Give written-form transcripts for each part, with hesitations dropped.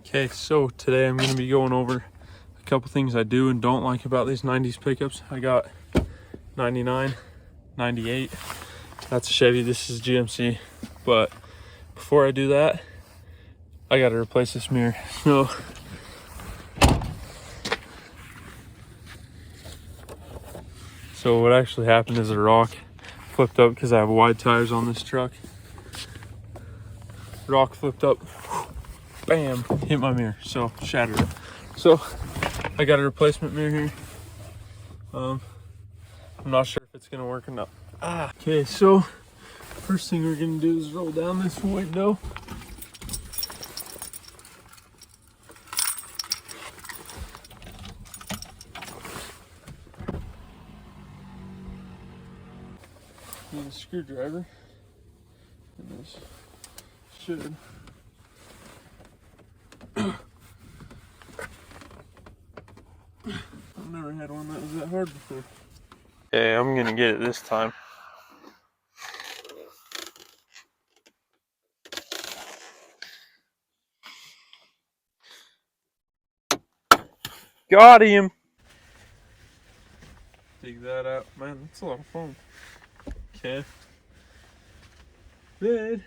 Okay, so today I'm going to be going over a couple things I do and don't like about these 90s pickups. I got 99, 98. That's a Chevy. This is GMC. But before I do that, I got to replace this mirror. So what actually happened is a rock flipped up because I have wide tires on this truck. Rock flipped up, bam, hit my mirror, so shattered it. So I got a replacement mirror here. I'm not sure if it's gonna work or not. Okay, so first thing we're gonna do is roll down this window. Need a screwdriver, and this should I've never had one that was that hard before. Okay, I'm gonna get it this time. Got him! Dig that out. Man, that's a lot of fun. Okay. Then,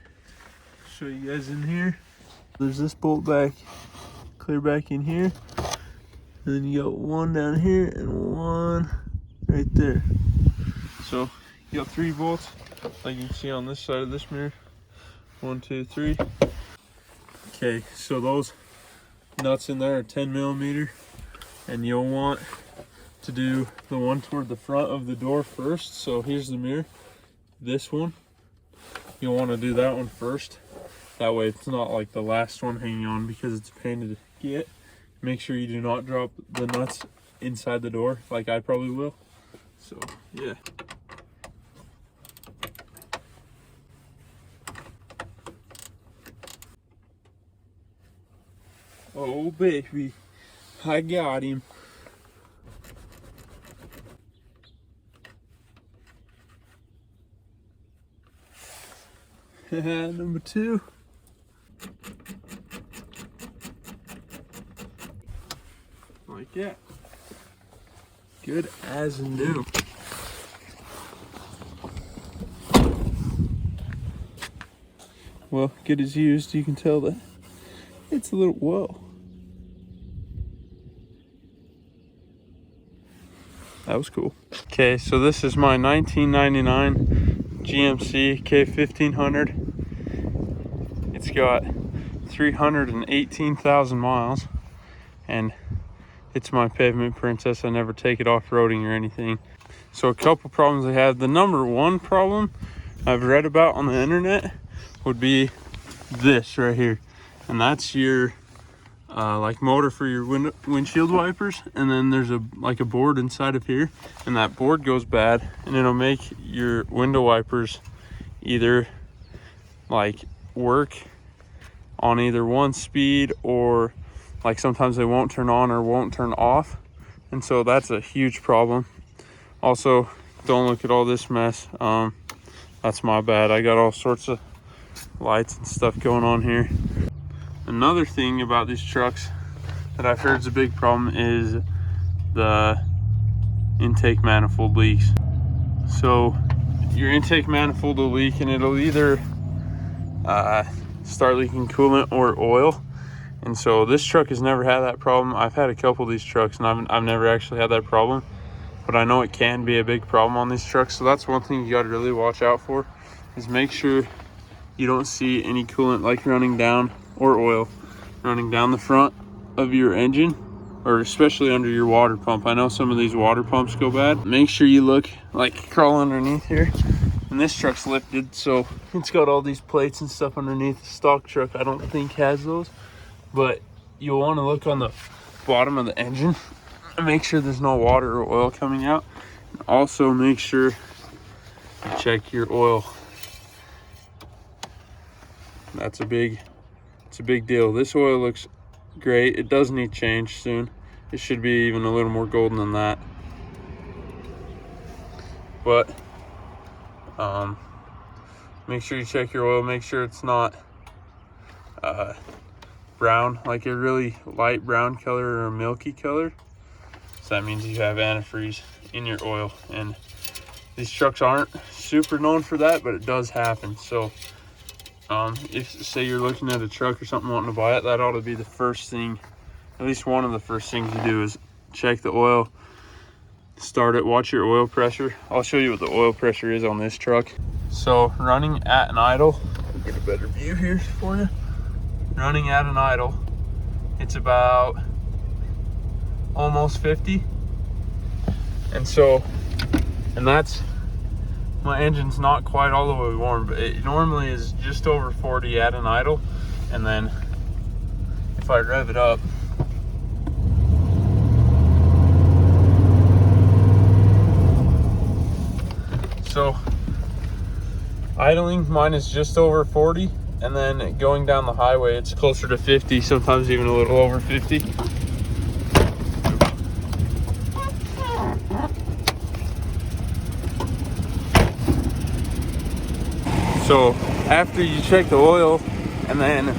show you guys in here. There's this bolt back, clear back in here. And then you got one down here and one right there. So you got 3 bolts, like you can see on this side of this mirror. 1, 2, 3. Okay, so those nuts in there are 10mm, and you'll want to do the one toward the front of the door first. So here's the mirror, this one. You'll want to do that one first. That way it's not like the last one hanging on, because it's a pain to get. Make sure you do not drop the nuts inside the door like I probably will. So, yeah. Oh, baby. I got him. Number 2. Like that. Good as new. Well, good as used. You can tell that it's a little, whoa. That was cool. Okay, so this is my 1999 GMC K1500. It's got 318,000 miles, and it's my pavement princess. I never take it off-roading or anything. So a couple problems I have. The number 1 problem I've read about on the internet would be this right here, and that's your like motor for your windshield wipers. And then there's a board inside of here, and that board goes bad, and it'll make your window wipers either like work on either one speed, or like sometimes they won't turn on or won't turn off. And so that's a huge problem. Also, don't look at all this mess. That's my bad. I got all sorts of lights and stuff going on here. Another thing about these trucks that I've heard is a big problem is the intake manifold leaks. So your intake manifold will leak, and it'll either start leaking coolant or oil. And so this truck has never had that problem. I've had a couple of these trucks, and I've never actually had that problem, but I know it can be a big problem on these trucks. So that's one thing you got to really watch out for, is make sure you don't see any coolant like running down, or oil running down the front of your engine, or especially under your water pump. I know some of these water pumps go bad. Make sure you look, like crawl underneath here. And this truck's lifted, so it's got all these plates and stuff underneath. The stock truck I don't think has those, but you'll want to look on the bottom of the engine and make sure there's no water or oil coming out. And also make sure you check your oil. It's a big deal. This oil looks great. It does need change soon. It should be even a little more golden than that. But make sure you check your oil. Make sure it's not brown, like a really light brown color or a milky color. So that means you have antifreeze in your oil, and these trucks aren't super known for that, but it does happen. So if say you're looking at a truck or something wanting to buy it, that ought to be the first thing, at least one of the first things you do, is check the oil, start it, watch your oil pressure. I'll show you what the oil pressure is on this truck. So running at an idle, I'll get a better view here for you. Running at an idle, it's about almost 50. And that's, my engine's not quite all the way warm, but it normally is just over 40 at an idle. And then if I rev it up, so idling, mine is just over 40, and then going down the highway, it's closer to 50, sometimes even a little over 50. So after you check the oil and then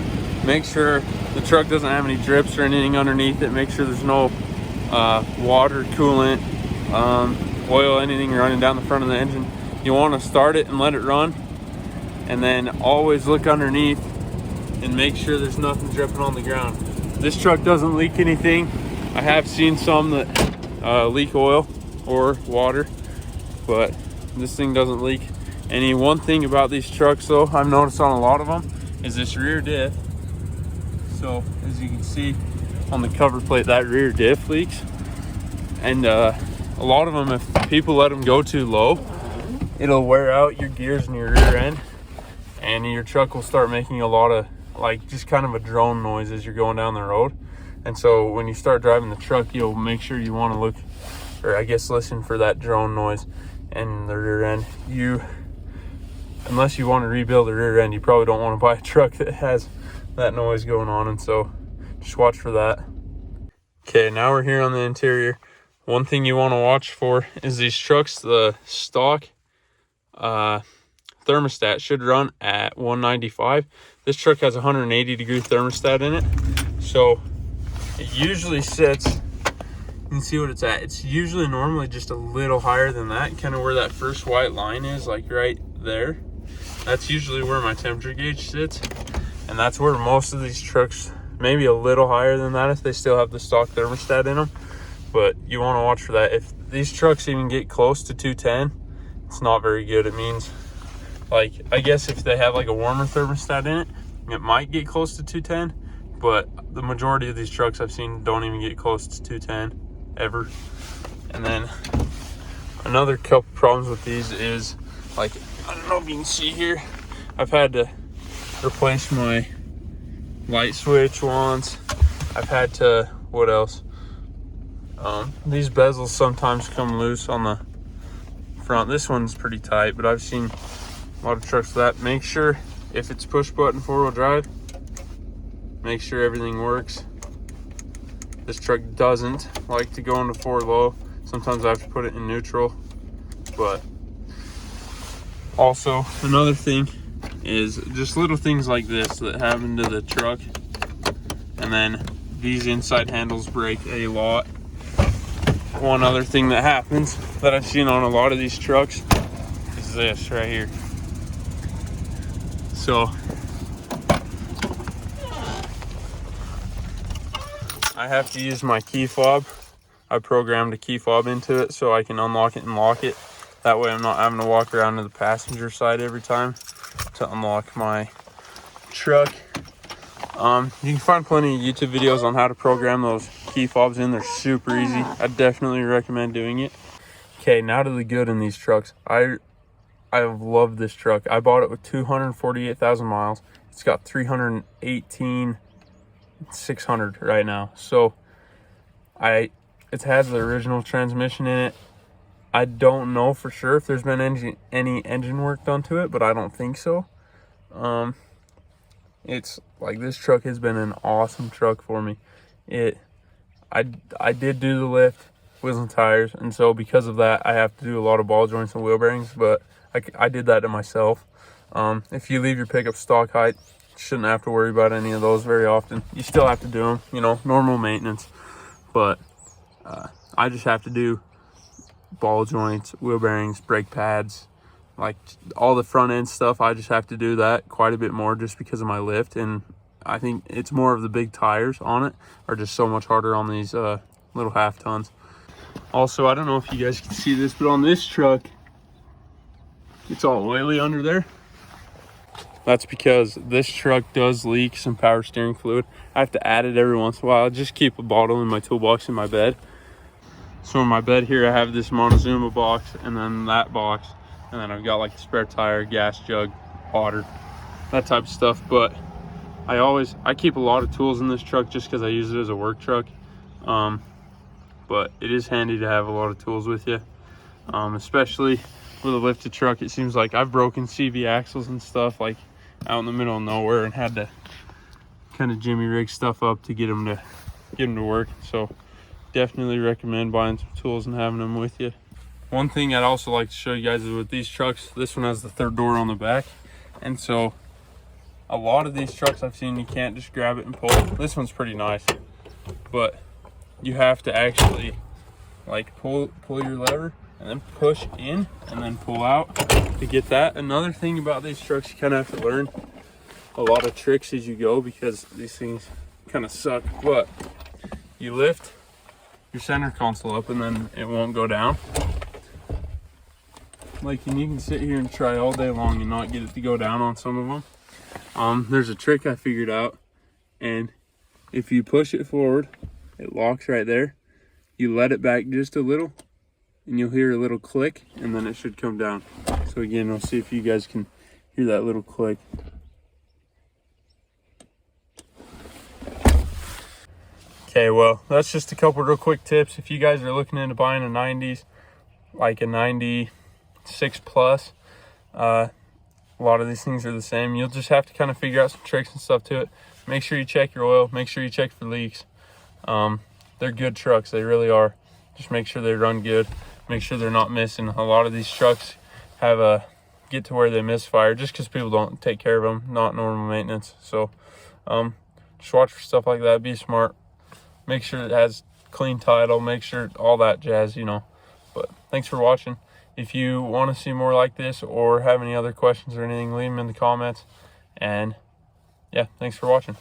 make sure the truck doesn't have any drips or anything underneath it, make sure there's no water, coolant, oil, anything running down the front of the engine, you want to start it and let it run, and then always look underneath and make sure there's nothing dripping on the ground. This truck doesn't leak anything. I have seen some that leak oil or water, but this thing doesn't leak any. One thing about these trucks though, I've noticed on a lot of them, is this rear diff. So as you can see on the cover plate, that rear diff leaks. And a lot of them, if people let them go too low, it'll wear out your gears in your rear end, and your truck will start making a lot of, like, just kind of a drone noise as you're going down the road. And so when you start driving the truck, you'll make sure you want to look, or I guess listen for that drone noise in the rear end. Unless you want to rebuild the rear end, you probably don't want to buy a truck that has that noise going on, and so just watch for that. Okay, now we're here on the interior. One thing you want to watch for is these trucks, the stock thermostat should run at 195. This truck has a 180-degree thermostat in it, so it usually sits, you can see what it's at. It's usually normally just a little higher than that, kind of where that first white line is, like right there. That's usually where my temperature gauge sits, and that's where most of these trucks, maybe a little higher than that if they still have the stock thermostat in them, but you want to watch for that. If these trucks even get close to 210, it's not very good. It means, like, I guess if they have like a warmer thermostat in it, it might get close to 210, but the majority of these trucks I've seen don't even get close to 210 ever. And then another couple problems with these is, like, I don't know if you can see here, I've had to replace my light switch once. I've had to, what else? These bezels sometimes come loose on the front. This one's pretty tight, but I've seen a lot of trucks with that. Make sure, if it's push button 4-wheel drive, make sure everything works. This truck doesn't like to go into 4 low. Sometimes I have to put it in neutral. But also another thing is just little things like this that happen to the truck, and then these inside handles break a lot. One other thing that happens that I've seen on a lot of these trucks is this right here. So I have to use my key fob. I programmed a key fob into it so I can unlock it and lock it. That way I'm not having to walk around to the passenger side every time to unlock my truck. You can find plenty of YouTube videos on how to program those key fobs in. They're super easy. I definitely recommend doing it. Okay, now to the good in these trucks. I have loved this truck. I bought it with 248,000 miles. It's got 318,600 right now. So it has the original transmission in it. I don't know for sure if there's been any engine work done to it, but I don't think so. It's like, this truck has been an awesome truck for me. I did do the lift, wheels and tires, and so because of that, I have to do a lot of ball joints and wheel bearings, but I did that to myself. If you leave your pickup stock height, shouldn't have to worry about any of those very often. You still have to do them, you know, normal maintenance, but I just have to do ball joints, wheel bearings, brake pads, like all the front end stuff. I just have to do that quite a bit more just because of my lift, and I think it's more of the big tires on it are just so much harder on these little half tons. Also, I don't know if you guys can see this, but on this truck, it's all oily under there. That's because this truck does leak some power steering fluid. I have to add it every once in a while. I just keep a bottle in my toolbox in my bed. So in my bed here, I have this Montezuma box, and then that box, and then I've got like the spare tire, gas jug, water, that type of stuff. But I keep a lot of tools in this truck just because I use it as a work truck. But it is handy to have a lot of tools with you, especially with a lifted truck. It seems like I've broken CV axles and stuff like out in the middle of nowhere and had to kind of jimmy rig stuff up to get them to work. So definitely recommend buying some tools and having them with you. One thing I'd also like to show you guys is with these trucks, this one has the third door on the back, and so a lot of these trucks I've seen, you can't just grab it and pull. This one's pretty nice, but you have to actually like pull your lever and then push in and then pull out to get that. Another thing about these trucks, you kind of have to learn a lot of tricks as you go because these things kind of suck. But you lift your center console up and then it won't go down. Like, and you can sit here and try all day long and not get it to go down on some of them. There's a trick I figured out, and if you push it forward, it locks right there. You let it back just a little and you'll hear a little click, and then it should come down. So again, I'll see if you guys can hear that little click. Okay, well, that's just a couple real quick tips. If you guys are looking into buying a 90s, like a 96 plus, a lot of these things are the same. You'll just have to kind of figure out some tricks and stuff to it. Make sure you check your oil. Make sure you check for leaks. They're good trucks. They really are. Just make sure they run good. Make sure they're not missing. A lot of these trucks have get to where they misfire just because people don't take care of them. Not normal maintenance. So just watch for stuff like that. Be smart. Make sure it has clean title. Make sure all that jazz, you know. But thanks for watching. If you want to see more like this or have any other questions or anything, leave them in the comments. And yeah, thanks for watching.